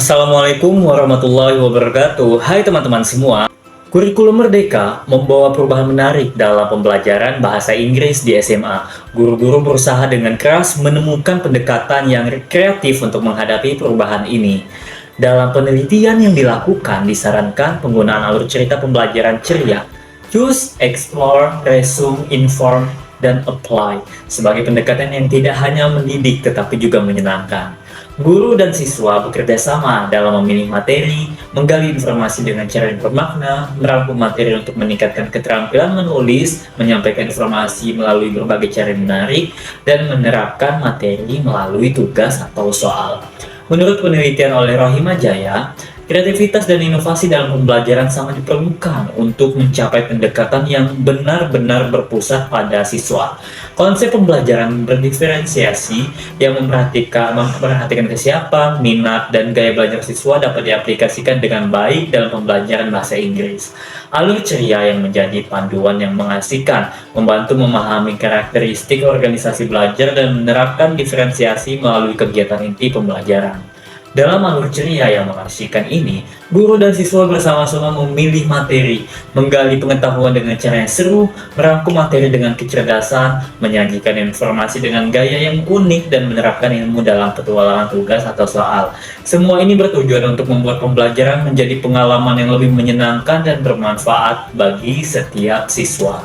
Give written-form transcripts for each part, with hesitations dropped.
Assalamualaikum warahmatullahi wabarakatuh. Hai teman-teman semua. Kurikulum Merdeka membawa perubahan menarik dalam pembelajaran bahasa Inggris di SMA. Guru-guru berusaha dengan keras menemukan pendekatan yang kreatif untuk menghadapi perubahan ini. Dalam penelitian yang dilakukan, disarankan penggunaan alur cerita pembelajaran ceria, choose, explore, resume, inform, dan apply sebagai pendekatan yang tidak hanya mendidik tetapi juga menyenangkan. Guru dan siswa bekerja sama dalam memilih materi, menggali informasi dengan cara yang bermakna, merangkum materi untuk meningkatkan keterampilan menulis, menyampaikan informasi melalui berbagai cara yang menarik, dan menerapkan materi melalui tugas atau soal. Menurut penelitian oleh Rohima Jaya, kreativitas dan inovasi dalam pembelajaran sangat diperlukan untuk mencapai pendekatan yang benar-benar berpusat pada siswa. Konsep pembelajaran berdiferensiasi yang memperhatikan kesiapan, minat, dan gaya belajar siswa dapat diaplikasikan dengan baik dalam pembelajaran bahasa Inggris. Alur ceria yang menjadi panduan yang mengasihkan, membantu memahami karakteristik organisasi belajar dan menerapkan diferensiasi melalui kegiatan inti pembelajaran. Dalam alur ceria yang mengasihkan ini, guru dan siswa bersama-sama memilih materi, menggali pengetahuan dengan cara yang seru, merangkum materi dengan kecerdasan, menyajikan informasi dengan gaya yang unik, dan menerapkan ilmu dalam petualangan tugas atau soal. Semua ini bertujuan untuk membuat pembelajaran menjadi pengalaman yang lebih menyenangkan dan bermanfaat bagi setiap siswa.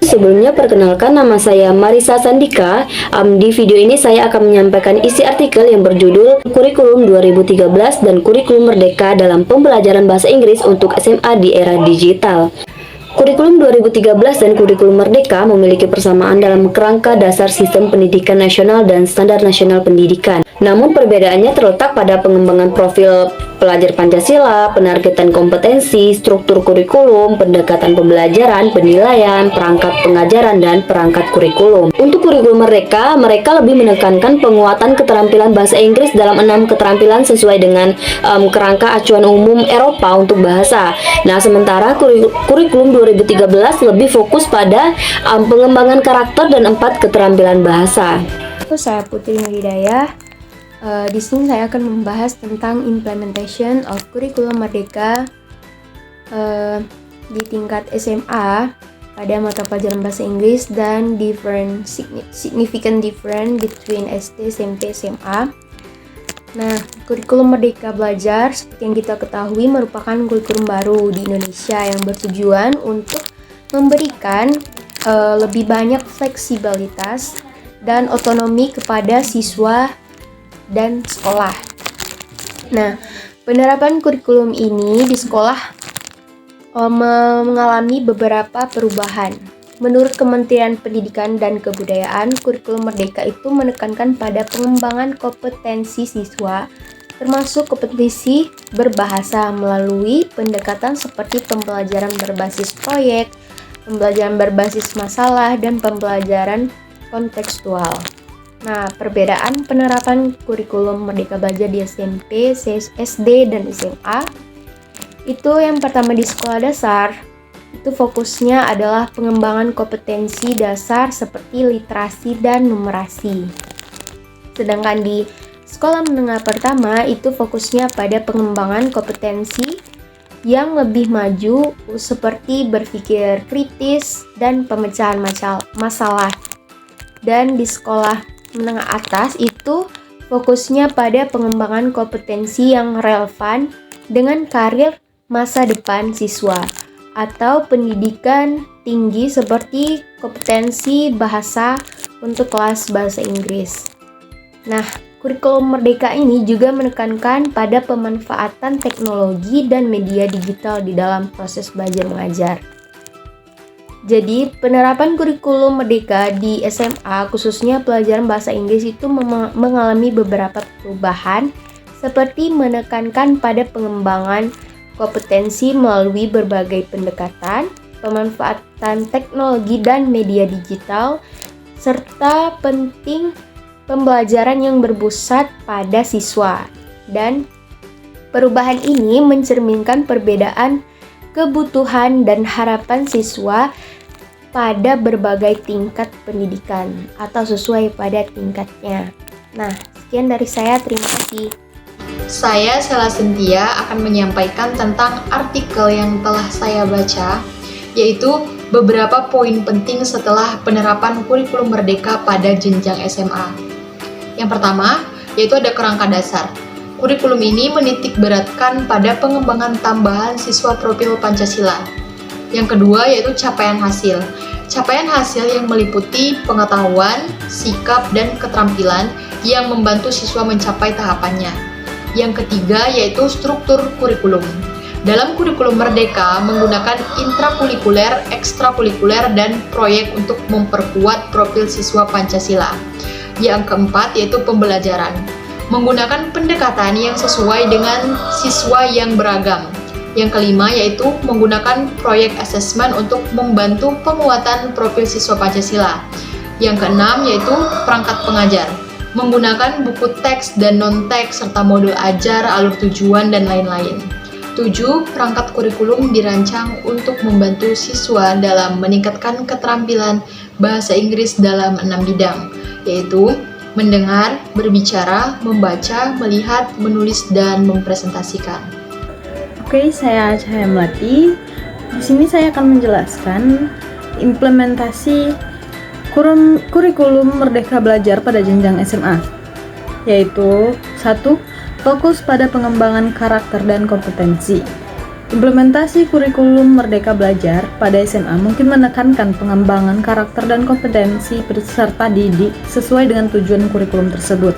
Sebelumnya perkenalkan, nama saya Marisa Sandika. Di video ini saya akan menyampaikan isi artikel yang berjudul Kurikulum 2013 dan Kurikulum Merdeka dalam Pembelajaran Bahasa Inggris untuk SMA di Era Digital. Kurikulum 2013 dan Kurikulum Merdeka memiliki persamaan dalam kerangka dasar sistem pendidikan nasional dan standar nasional pendidikan. Namun perbedaannya terletak pada pengembangan profil pelajar Pancasila, penargetan kompetensi, struktur kurikulum, pendekatan pembelajaran, penilaian, perangkat pengajaran, dan perangkat kurikulum. Untuk kurikulum mereka lebih menekankan penguatan keterampilan bahasa Inggris dalam 6 keterampilan sesuai dengan kerangka acuan umum Eropa untuk bahasa. Nah, sementara kurikulum 2013 lebih fokus pada pengembangan karakter dan 4 keterampilan bahasa. Saya Putri Nurhidayah. Di sini saya akan membahas tentang implementation of Kurikulum Merdeka di tingkat SMA pada mata pelajaran bahasa Inggris dan significant difference between SD, SMP, SMA. Nah, Kurikulum Merdeka Belajar seperti yang kita ketahui merupakan kurikulum baru di Indonesia yang bertujuan untuk memberikan lebih banyak fleksibilitas dan otonomi kepada siswa dan sekolah. Nah, penerapan kurikulum ini di sekolah mengalami beberapa perubahan. Menurut Kementerian Pendidikan dan Kebudayaan, kurikulum Merdeka itu menekankan pada pengembangan kompetensi siswa, termasuk kompetensi berbahasa melalui pendekatan seperti pembelajaran berbasis proyek, pembelajaran berbasis masalah, dan pembelajaran kontekstual. Nah, perbedaan penerapan kurikulum Merdeka Belajar di SMP, SD, dan SMA itu yang pertama di sekolah dasar, itu fokusnya adalah pengembangan kompetensi dasar seperti literasi dan numerasi. Sedangkan di sekolah menengah pertama itu fokusnya pada pengembangan kompetensi yang lebih maju seperti berpikir kritis dan pemecahan masalah. Dan di sekolah menengah atas itu fokusnya pada pengembangan kompetensi yang relevan dengan karir masa depan siswa atau pendidikan tinggi seperti kompetensi bahasa untuk kelas bahasa Inggris. Nah, kurikulum Merdeka ini juga menekankan pada pemanfaatan teknologi dan media digital di dalam proses belajar mengajar. Jadi, penerapan kurikulum Merdeka di SMA, khususnya pelajaran bahasa Inggris itu mengalami beberapa perubahan, seperti menekankan pada pengembangan kompetensi melalui berbagai pendekatan, pemanfaatan teknologi dan media digital, serta penting pembelajaran yang berpusat pada siswa. Dan perubahan ini mencerminkan perbedaan kebutuhan dan harapan siswa pada berbagai tingkat pendidikan atau sesuai pada tingkatnya. Nah, sekian dari saya, terima kasih. Saya Sela Sentia akan menyampaikan tentang artikel yang telah saya baca, yaitu beberapa poin penting setelah penerapan kurikulum merdeka pada jenjang SMA. Yang pertama, yaitu ada kerangka dasar. Kurikulum ini menitik beratkan pada pengembangan tambahan siswa profil Pancasila. Yang kedua, yaitu capaian hasil. Capaian hasil yang meliputi pengetahuan, sikap, dan keterampilan yang membantu siswa mencapai tahapannya. Yang ketiga, yaitu struktur kurikulum. Dalam kurikulum merdeka menggunakan intrakurikuler, ekstrakurikuler, dan proyek untuk memperkuat profil siswa Pancasila. Yang keempat, yaitu pembelajaran. Menggunakan pendekatan yang sesuai dengan siswa yang beragam. Yang kelima, yaitu menggunakan proyek asesmen untuk membantu penguatan profil siswa Pancasila. Yang keenam, yaitu perangkat pengajar. Menggunakan buku teks dan non-teks serta modul ajar, alur tujuan, dan lain-lain. 7. Perangkat kurikulum dirancang untuk membantu siswa dalam meningkatkan keterampilan bahasa Inggris dalam 6 bidang, yaitu mendengar, berbicara, membaca, melihat, menulis, dan mempresentasikan. Oke, saya Cahaya Melati. Di sini saya akan menjelaskan implementasi kurikulum Merdeka Belajar pada jenjang SMA, yaitu 1. Fokus pada pengembangan karakter dan kompetensi. Implementasi kurikulum Merdeka Belajar pada SMA mungkin menekankan pengembangan karakter dan kompetensi peserta didik sesuai dengan tujuan kurikulum tersebut.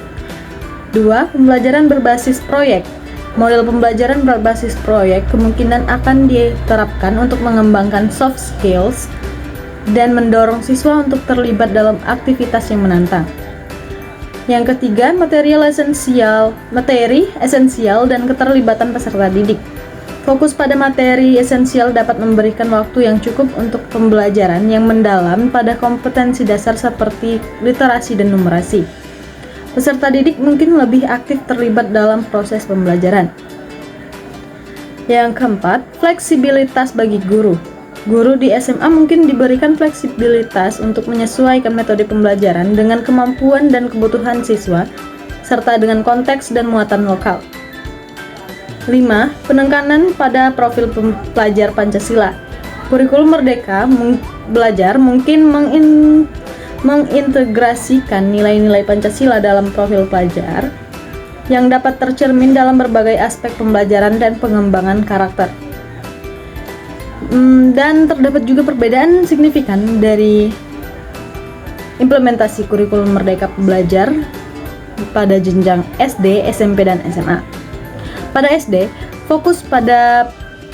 2. Pembelajaran berbasis proyek. Model pembelajaran berbasis proyek kemungkinan akan diterapkan untuk mengembangkan soft skills dan mendorong siswa untuk terlibat dalam aktivitas yang menantang. Yang ketiga, materi esensial dan keterlibatan peserta didik. Fokus pada materi esensial dapat memberikan waktu yang cukup untuk pembelajaran yang mendalam pada kompetensi dasar seperti literasi dan numerasi. Peserta didik mungkin lebih aktif terlibat dalam proses pembelajaran. Yang keempat, fleksibilitas bagi guru. Guru di SMA mungkin diberikan fleksibilitas untuk menyesuaikan metode pembelajaran dengan kemampuan dan kebutuhan siswa, serta dengan konteks dan muatan lokal. 5. Penekanan pada profil pelajar Pancasila. Kurikulum Merdeka Belajar mungkin mengintegrasikan nilai-nilai Pancasila dalam profil pelajar yang dapat tercermin dalam berbagai aspek pembelajaran dan pengembangan karakter. Dan terdapat juga perbedaan signifikan dari implementasi kurikulum Merdeka Belajar pada jenjang SD, SMP, dan SMA. Pada SD, fokus pada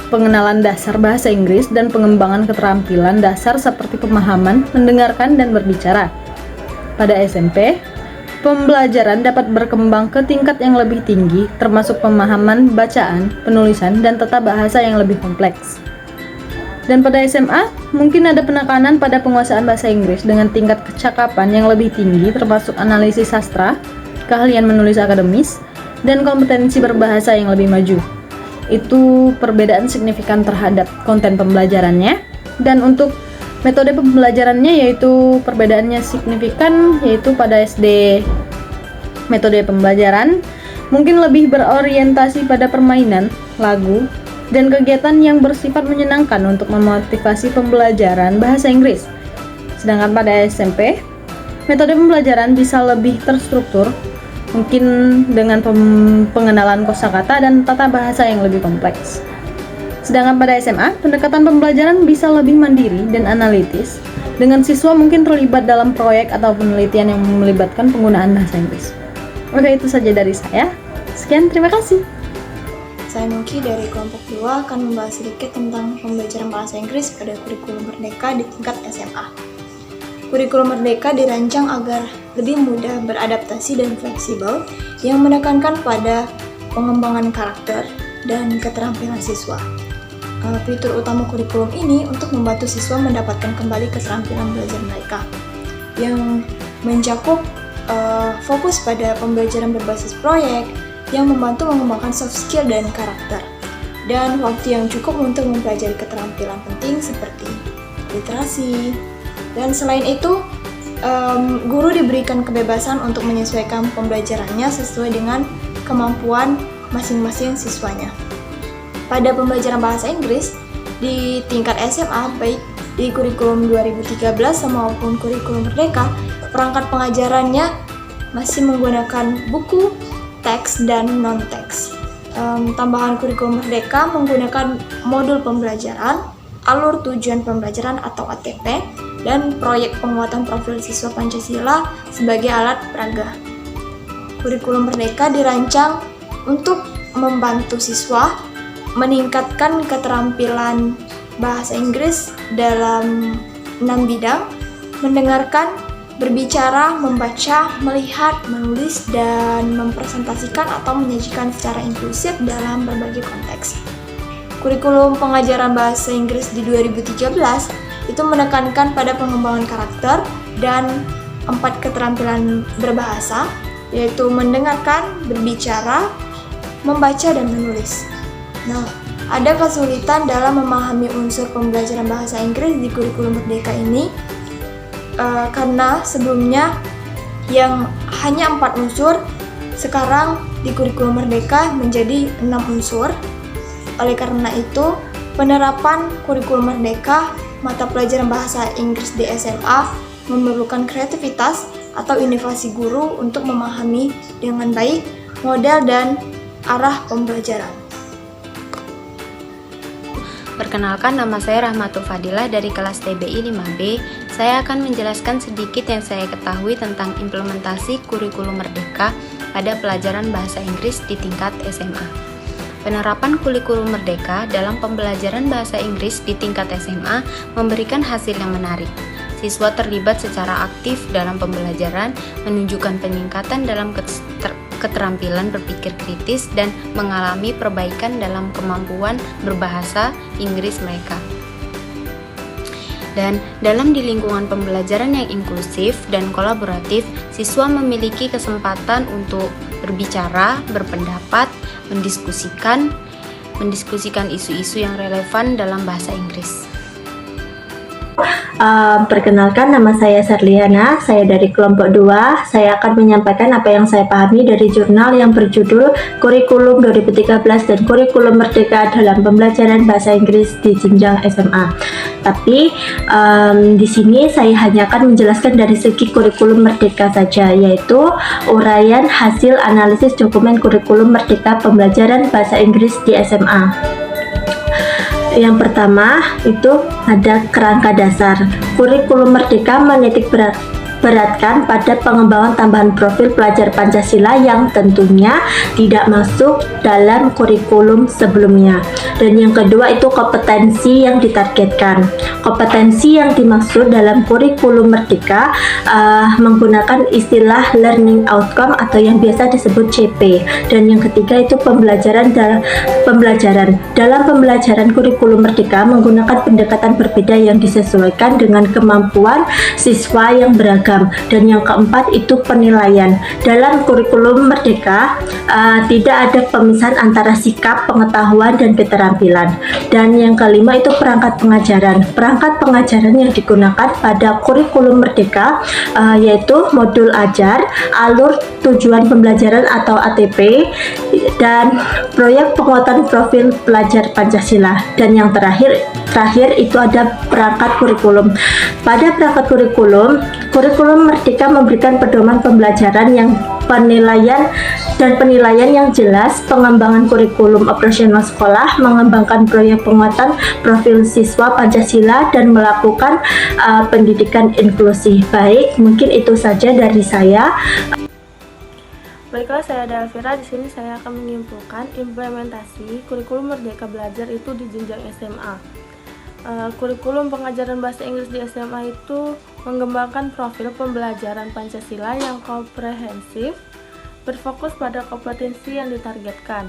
pengenalan dasar bahasa Inggris dan pengembangan keterampilan dasar seperti pemahaman, mendengarkan, dan berbicara. Pada SMP, pembelajaran dapat berkembang ke tingkat yang lebih tinggi, termasuk pemahaman, bacaan, penulisan, dan tata bahasa yang lebih kompleks. Dan pada SMA, mungkin ada penekanan pada penguasaan bahasa Inggris dengan tingkat kecakapan yang lebih tinggi, termasuk analisis sastra, keahlian menulis akademis, dan kompetensi berbahasa yang lebih maju. Itu perbedaan signifikan terhadap konten pembelajarannya. Dan untuk metode pembelajarannya, yaitu perbedaannya signifikan, yaitu pada SD metode pembelajaran mungkin lebih berorientasi pada permainan, lagu, dan kegiatan yang bersifat menyenangkan untuk memotivasi pembelajaran bahasa Inggris. Sedangkan pada SMP, metode pembelajaran bisa lebih terstruktur, mungkin dengan pengenalan kosakata dan tata bahasa yang lebih kompleks. Sedangkan pada SMA, pendekatan pembelajaran bisa lebih mandiri dan analitis, dengan siswa mungkin terlibat dalam proyek atau penelitian yang melibatkan penggunaan bahasa Inggris. Oke, itu saja dari saya. Sekian, terima kasih. Saya Nuki dari kelompok 2 akan membahas sedikit tentang pembelajaran bahasa Inggris pada kurikulum Merdeka di tingkat SMA. Kurikulum Merdeka dirancang agar lebih mudah beradaptasi dan fleksibel, yang menekankan pada pengembangan karakter dan keterampilan siswa. Fitur utama kurikulum ini untuk membantu siswa mendapatkan kembali keterampilan belajar mereka, yang mencakup fokus pada pembelajaran berbasis proyek, yang membantu mengembangkan soft skill dan karakter, dan waktu yang cukup untuk mempelajari keterampilan penting seperti literasi. Dan selain itu, guru diberikan kebebasan untuk menyesuaikan pembelajarannya sesuai dengan kemampuan masing-masing siswanya. Pada pembelajaran bahasa Inggris di tingkat SMA, baik di kurikulum 2013 maupun kurikulum Merdeka, perangkat pengajarannya masih menggunakan buku, teks, dan non-teks. Tambahan kurikulum Merdeka menggunakan modul pembelajaran, alur tujuan pembelajaran atau ATP, dan proyek penguatan profil siswa Pancasila sebagai alat peraga. Kurikulum Merdeka dirancang untuk membantu siswa meningkatkan keterampilan bahasa Inggris dalam 6 bidang: mendengarkan, berbicara, membaca, melihat, menulis, dan mempresentasikan atau menyajikan secara inklusif dalam berbagai konteks. Kurikulum pengajaran bahasa Inggris di 2013 itu menekankan pada pengembangan karakter dan 4 keterampilan berbahasa, yaitu mendengarkan, berbicara, membaca, dan menulis. Nah, ada kesulitan dalam memahami unsur pembelajaran bahasa Inggris di kurikulum Merdeka ini karena sebelumnya yang hanya 4 unsur, sekarang di kurikulum Merdeka menjadi 6 unsur. Oleh karena itu, penerapan kurikulum Merdeka mata pelajaran bahasa Inggris di SMA memerlukan kreativitas atau inovasi guru untuk memahami dengan baik model dan arah pembelajaran. Perkenalkan, nama saya Rahmatul Fadilah dari kelas TBI 5B. Saya akan menjelaskan sedikit yang saya ketahui tentang implementasi kurikulum Merdeka pada pelajaran bahasa Inggris di tingkat SMA. Penerapan kurikulum Merdeka dalam pembelajaran bahasa Inggris di tingkat SMA memberikan hasil yang menarik. Siswa terlibat secara aktif dalam pembelajaran, menunjukkan peningkatan dalam keterampilan berpikir kritis dan mengalami perbaikan dalam kemampuan berbahasa Inggris mereka. Dan dalam di lingkungan pembelajaran yang inklusif dan kolaboratif, siswa memiliki kesempatan untuk berbicara, berpendapat, mendiskusikan isu-isu yang relevan dalam bahasa Inggris. Perkenalkan, nama saya Sarliana, saya dari kelompok 2. Saya akan menyampaikan apa yang saya pahami dari jurnal yang berjudul Kurikulum 2013 dan Kurikulum Merdeka dalam Pembelajaran Bahasa Inggris di Jenjang SMA. Tapi di sini saya hanya akan menjelaskan dari segi kurikulum Merdeka saja, yaitu uraian hasil analisis dokumen kurikulum Merdeka pembelajaran bahasa Inggris di SMA. Yang pertama itu ada kerangka dasar. Kurikulum Merdeka menitik beratkan pada pengembangan tambahan profil pelajar Pancasila yang tentunya tidak masuk dalam kurikulum sebelumnya. Dan yang kedua itu kompetensi yang ditargetkan. Kompetensi yang dimaksud dalam kurikulum Merdeka menggunakan istilah learning outcome atau yang biasa disebut CP. Dan yang ketiga itu pembelajaran. Dalam pembelajaran kurikulum Merdeka menggunakan pendekatan berbeda yang disesuaikan dengan kemampuan siswa yang beragam. Dan yang keempat itu penilaian. Dalam kurikulum Merdeka tidak ada pemisahan antara sikap, pengetahuan, dan keterampilan. Dan yang kelima itu perangkat pengajaran. Perangkat pengajaran yang digunakan pada kurikulum Merdeka yaitu modul ajar, alur tujuan pembelajaran atau ATP, dan proyek penguatan profil pelajar Pancasila. Dan yang terakhir itu ada perangkat kurikulum. Pada perangkat kurikulum Merdeka memberikan pedoman pembelajaran yang penilaian yang jelas, pengembangan kurikulum operasional sekolah, mengembangkan proyek penguatan profil siswa Pancasila, dan melakukan pendidikan inklusi. Baik, mungkin itu saja dari saya. Baiklah, saya Dalvira. Di sini saya akan menyimpulkan implementasi kurikulum Merdeka Belajar itu di jenjang SMA. Kurikulum pengajaran bahasa Inggris di SMA itu mengembangkan profil pembelajaran Pancasila yang komprehensif, berfokus pada kompetensi yang ditargetkan,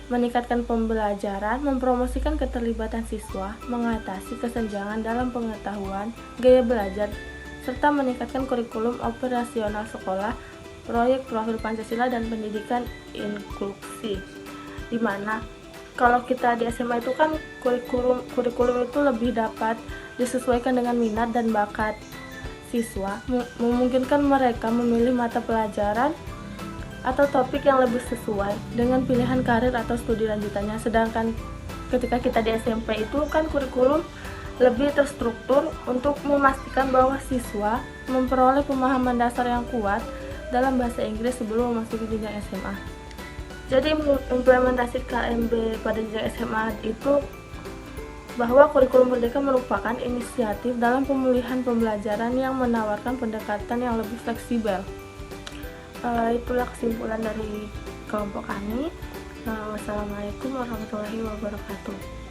meningkatkan pembelajaran, mempromosikan keterlibatan siswa, mengatasi kesenjangan dalam pengetahuan, gaya belajar, serta meningkatkan kurikulum operasional sekolah, proyek profil Pancasila, dan pendidikan inklusi. Di mana kalau kita di SMA itu kan kurikulum itu lebih dapat disesuaikan dengan minat dan bakat siswa, memungkinkan mereka memilih mata pelajaran atau topik yang lebih sesuai dengan pilihan karir atau studi lanjutannya. Sedangkan ketika kita di SMP itu kan kurikulum lebih terstruktur untuk memastikan bahwa siswa memperoleh pemahaman dasar yang kuat dalam bahasa Inggris sebelum memasuki jenjang SMA. Jadi implementasi KMB pada jenjang SMA itu bahwa kurikulum merdeka merupakan inisiatif dalam pemulihan pembelajaran yang menawarkan pendekatan yang lebih fleksibel. Itulah kesimpulan dari kelompok kami. Wassalamualaikum warahmatullahi wabarakatuh.